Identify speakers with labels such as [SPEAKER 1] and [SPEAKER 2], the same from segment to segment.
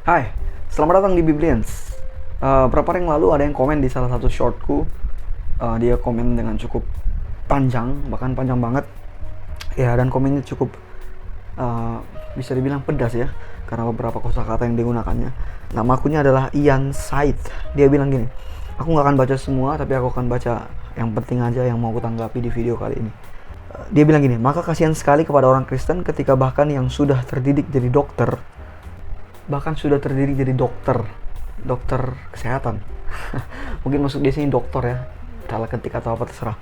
[SPEAKER 1] Hai, selamat datang di Biblians. Berapa hari yang lalu ada yang komen di salah satu shortku. Dia komen dengan cukup panjang, bahkan panjang banget. Ya, dan komennya cukup bisa dibilang pedas ya, karena beberapa kosakata yang digunakannya. Nama akunnya adalah Ian Said. Dia bilang gini, aku nggak akan baca semua, tapi aku akan baca yang penting aja yang mau aku tanggapi di video kali ini. Dia bilang gini, maka kasihan sekali kepada orang Kristen ketika bahkan yang sudah terdidik jadi dokter, dokter kesehatan. Mungkin masuk di sini dokter ya, salah ketik atau apa terserah.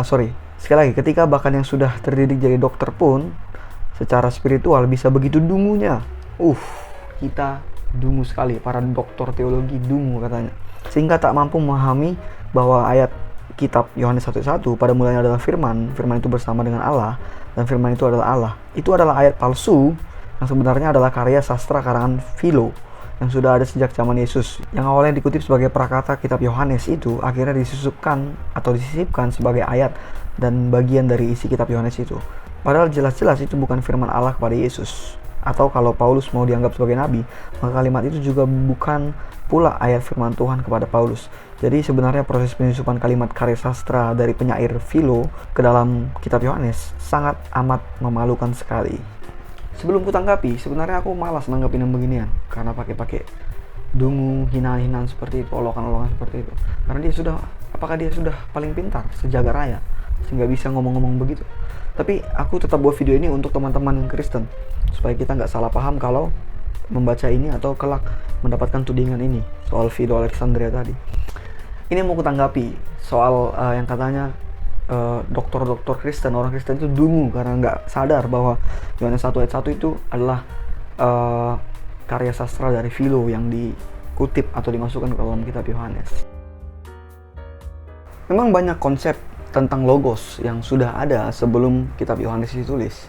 [SPEAKER 1] Sekali lagi, ketika bahkan yang sudah terdidik jadi dokter pun secara spiritual bisa begitu dungunya. Kita dungu sekali, para dokter teologi dungu katanya, sehingga tak mampu memahami bahwa ayat kitab Yohanes 1:1 pada mulanya adalah firman itu bersama dengan Allah, dan firman itu adalah Allah. Itu adalah ayat palsu yang sebenarnya adalah karya sastra karangan Philo yang sudah ada sejak zaman Yesus, yang awalnya dikutip sebagai prakata kitab Yohanes itu akhirnya disusupkan atau disisipkan sebagai ayat dan bagian dari isi kitab Yohanes itu. Padahal jelas-jelas itu bukan firman Allah kepada Yesus. Atau kalau Paulus mau dianggap sebagai nabi, maka kalimat itu juga bukan pula ayat firman Tuhan kepada Paulus. Jadi sebenarnya proses penyusupan kalimat karya sastra dari penyair Philo ke dalam kitab Yohanes sangat amat memalukan sekali. Sebelum kutanggapi, sebenarnya aku malas nanggapin yang beginian, karena pakai dungu, hinaan-hinaan seperti itu, olokan-olokan seperti itu. Karena apakah dia sudah paling pintar sejagat raya sehingga bisa ngomong-ngomong begitu? Tapi aku tetap buat video ini untuk teman-teman Kristen, supaya kita nggak salah paham kalau membaca ini atau kelak mendapatkan tudingan ini soal Philo Alexandria tadi. Ini mau kutanggapi soal yang katanya dokter-dokter Kristen, orang Kristen itu dungu karena nggak sadar bahwa Yohanes 1 ayat 1 itu adalah karya sastra dari Philo yang dikutip atau dimasukkan ke dalam kitab Yohanes. Memang banyak konsep tentang logos yang sudah ada sebelum kitab Yohanes ditulis.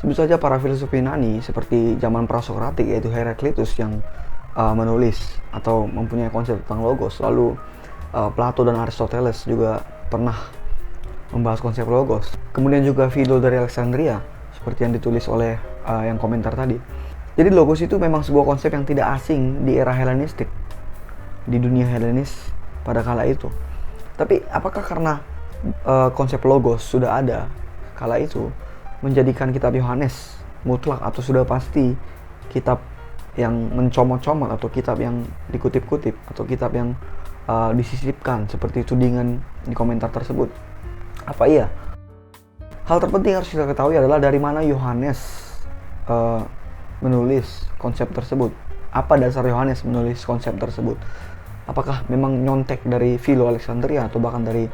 [SPEAKER 1] Sebut saja para filsuf Yunani seperti zaman Prasokratik, yaitu Heraklitus yang menulis atau mempunyai konsep tentang logos. Lalu Plato dan Aristoteles juga pernah membahas konsep logos. Kemudian juga Philo dari Alexandria, seperti yang ditulis oleh yang komentar tadi. Jadi logos itu memang sebuah konsep yang tidak asing di era Helenistik, di dunia Helenis pada kala itu. Tapi apakah karena konsep logos sudah ada kala itu menjadikan kitab Yohanes mutlak atau sudah pasti kitab yang mencomot-comot atau kitab yang dikutip-kutip atau kitab yang disisipkan seperti tudingan di komentar tersebut? Apa iya? Hal terpenting harus kita ketahui adalah dari mana Yohanes menulis konsep tersebut. Apa dasar Yohanes menulis konsep tersebut? Apakah memang nyontek dari Philo Alexandria atau bahkan dari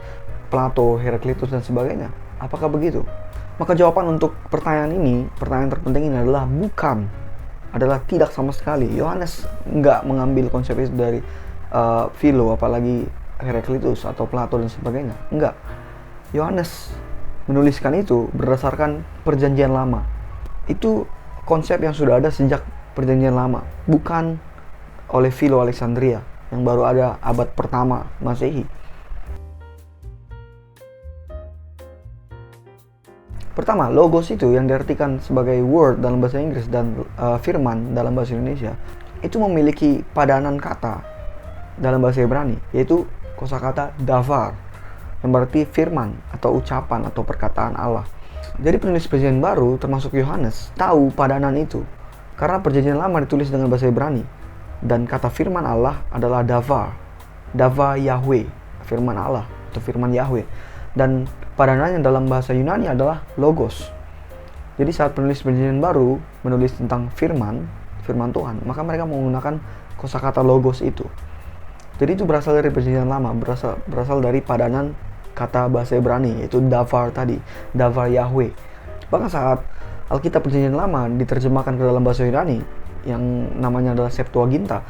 [SPEAKER 1] Plato, Heraklitus dan sebagainya? Apakah begitu? Maka jawaban untuk pertanyaan terpenting ini adalah bukan, adalah tidak sama sekali. Yohanes nggak mengambil konsep itu dari Philo, apalagi Heraklitus atau Plato dan sebagainya. Enggak. Yohanes menuliskan itu berdasarkan perjanjian lama. Itu konsep yang sudah ada sejak perjanjian lama, bukan oleh Philo Alexandria yang baru ada abad pertama Masehi. Pertama, logos itu yang diartikan sebagai word dalam bahasa Inggris dan firman dalam bahasa Indonesia itu memiliki padanan kata dalam bahasa Ibrani, yaitu kosakata davar, yang berarti firman atau ucapan atau perkataan Allah. Jadi penulis perjanjian baru termasuk Yohanes tahu padanan itu karena perjanjian lama ditulis dengan bahasa Ibrani dan kata firman Allah adalah davar Yahweh, firman Allah atau firman Yahweh, dan padanannya dalam bahasa Yunani adalah logos. Jadi saat penulis perjanjian baru menulis tentang firman Tuhan, maka mereka menggunakan kosakata logos itu. Jadi itu berasal dari perjanjian lama, berasal dari padanan kata bahasa Ibrani, yaitu davar tadi, davar Yahweh. Bahkan saat Alkitab perjanjian lama diterjemahkan ke dalam bahasa Yunani yang namanya adalah Septuaginta,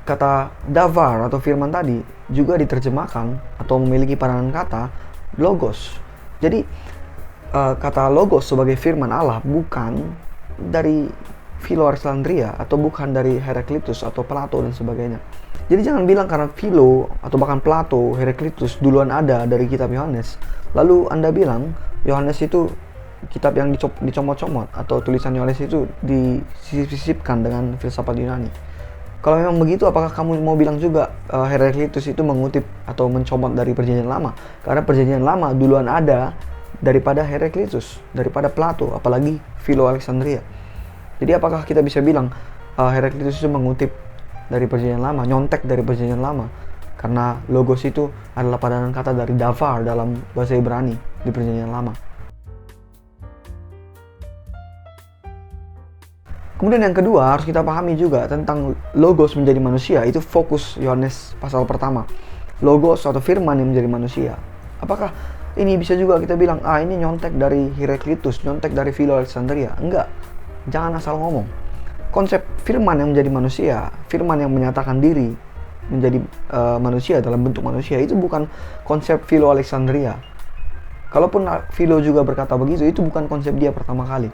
[SPEAKER 1] kata davar atau firman tadi juga diterjemahkan atau memiliki padanan kata logos. Jadi kata logos sebagai firman Allah bukan dari Philo Alexandria atau bukan dari Heraklitus atau Plato dan sebagainya. Jadi jangan bilang karena Philo atau bahkan Plato, Heraklitus duluan ada dari kitab Yohanes, lalu Anda bilang Yohanes itu kitab yang dicomot-comot atau tulisan Yohanes itu disisip-sisipkan dengan filsafat Yunani. Kalau memang begitu, apakah kamu mau bilang juga Heraklitus itu mengutip atau mencomot dari Perjanjian Lama? Karena Perjanjian Lama duluan ada daripada Heraklitus, daripada Plato, apalagi Philo Alexandria. Jadi apakah kita bisa bilang Heraklitus itu mengutip dari Perjanjian Lama, nyontek dari Perjanjian Lama? Karena logos itu adalah padanan kata dari davar dalam bahasa Ibrani di Perjanjian Lama. Kemudian yang kedua harus kita pahami juga tentang logos menjadi manusia. Itu fokus Yohanes pasal pertama. Logos atau firman yang menjadi manusia. Apakah ini bisa juga kita bilang, ini nyontek dari Heraklitus, nyontek dari Philo Alexandria? Enggak, jangan asal ngomong. Konsep firman yang menjadi manusia, firman yang menyatakan diri menjadi manusia dalam bentuk manusia, itu bukan konsep Philo Alexandria. Kalaupun Philo juga berkata begitu, itu bukan konsep dia pertama kali.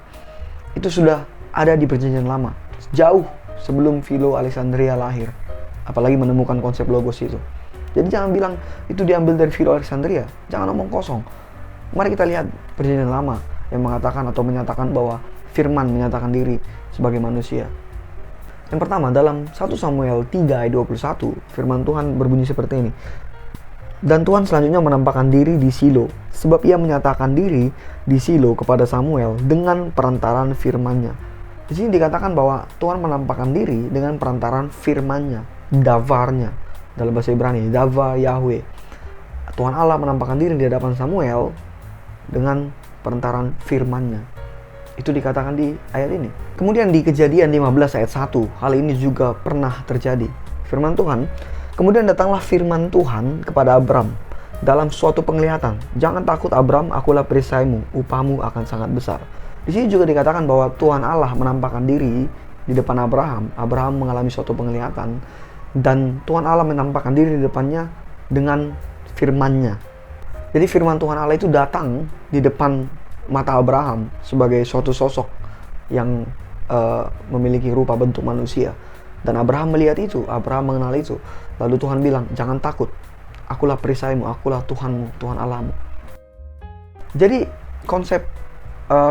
[SPEAKER 1] Itu sudah ada di Perjanjian Lama, jauh sebelum Philo Alexandria lahir, apalagi menemukan konsep logos itu. Jadi jangan bilang itu diambil dari Philo Alexandria, jangan omong kosong. Mari kita lihat Perjanjian Lama yang mengatakan atau menyatakan bahwa firman menyatakan diri sebagai manusia. Yang pertama, dalam 1 Samuel 3 ayat 21, firman Tuhan berbunyi seperti ini. Dan Tuhan selanjutnya menampakkan diri di Silo, sebab ia menyatakan diri di Silo kepada Samuel dengan perantaran firman-Nya. Di sini dikatakan bahwa Tuhan menampakkan diri dengan perantaran firman-Nya, davarnya dalam bahasa Ibrani, dava Yahweh. Tuhan Allah menampakkan diri di hadapan Samuel dengan perantaran firman-Nya. Itu dikatakan di ayat ini. Kemudian di Kejadian 15 ayat 1, hal ini juga pernah terjadi. Firman Tuhan, kemudian datanglah firman Tuhan kepada Abram dalam suatu penglihatan. Jangan takut Abram, akulah perisaimu, upahmu akan sangat besar. Di sini juga dikatakan bahwa Tuhan Allah menampakkan diri di depan Abraham. Abraham mengalami suatu penglihatan dan Tuhan Allah menampakkan diri di depannya dengan firman-Nya. Jadi firman Tuhan Allah itu datang di depan mata Abraham sebagai suatu sosok yang memiliki rupa bentuk manusia. Dan Abraham melihat itu, Abraham mengenal itu. Lalu Tuhan bilang, jangan takut, akulah perisaimu, akulah Tuhanmu, Tuhan Allahmu. Jadi konsep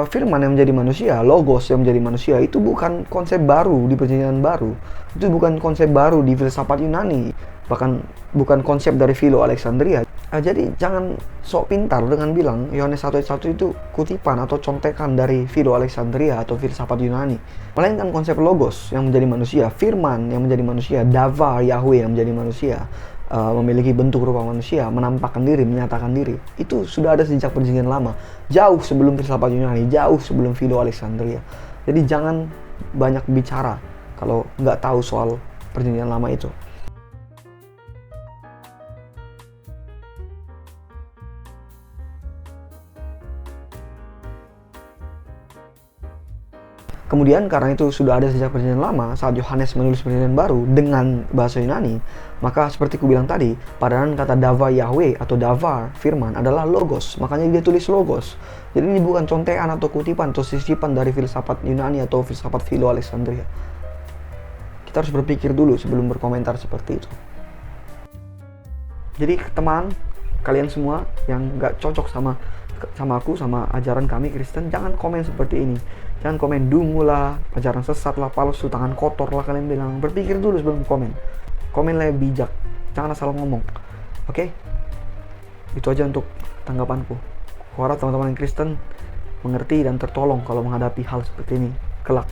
[SPEAKER 1] firman yang menjadi manusia, logos yang menjadi manusia, itu bukan konsep baru di Perjanjian Baru. Itu bukan konsep baru di filsafat Yunani, bahkan bukan konsep dari Philo Alexandria. Jadi jangan sok pintar dengan bilang Yohanes 1 ayat 1 itu kutipan atau contekan dari Philo Alexandria atau filsafat Yunani. Melainkan konsep logos yang menjadi manusia, firman yang menjadi manusia, davar Yahweh yang menjadi manusia, memiliki bentuk rupa manusia, menampakkan diri, menyatakan diri. Itu sudah ada sejak Perjanjian Lama, jauh sebelum filsafat Yunani, jauh sebelum Philo Alexandria. Jadi jangan banyak bicara kalau nggak tahu soal Perjanjian Lama itu. Kemudian karena itu sudah ada sejak Perjanjian Lama, saat Yohanes menulis Perjanjian Baru dengan bahasa Yunani, maka seperti ku bilang tadi, padanan kata dava Yahweh atau davar, firman, adalah logos. Makanya dia tulis logos. Jadi ini bukan contekan atau kutipan atau sisipan dari filsafat Yunani atau filsafat Philo Alexandria. Kita harus berpikir dulu sebelum berkomentar seperti itu. Jadi teman, kalian semua yang gak cocok sama aku, sama ajaran kami Kristen, jangan komen seperti ini. Jangan komen dungu lah, ajaran sesat lah, palsu, tangan kotor lah kalian bilang. Berpikir dulu sebelum komen. Komenlah bijak, jangan asal ngomong. Oke? Itu aja untuk tanggapanku. Aku harap teman-teman yang Kristen mengerti dan tertolong kalau menghadapi hal seperti ini kelak.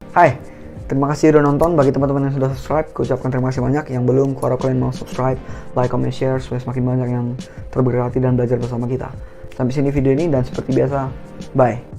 [SPEAKER 1] Hai, terima kasih udah nonton. Bagi teman-teman yang sudah subscribe, aku ucapkan terima kasih banyak. Yang belum, aku harap kalian mau subscribe, like, comment, share, supaya semakin banyak yang terberkati dan belajar bersama kita. Sampai sini video ini, dan seperti biasa, bye.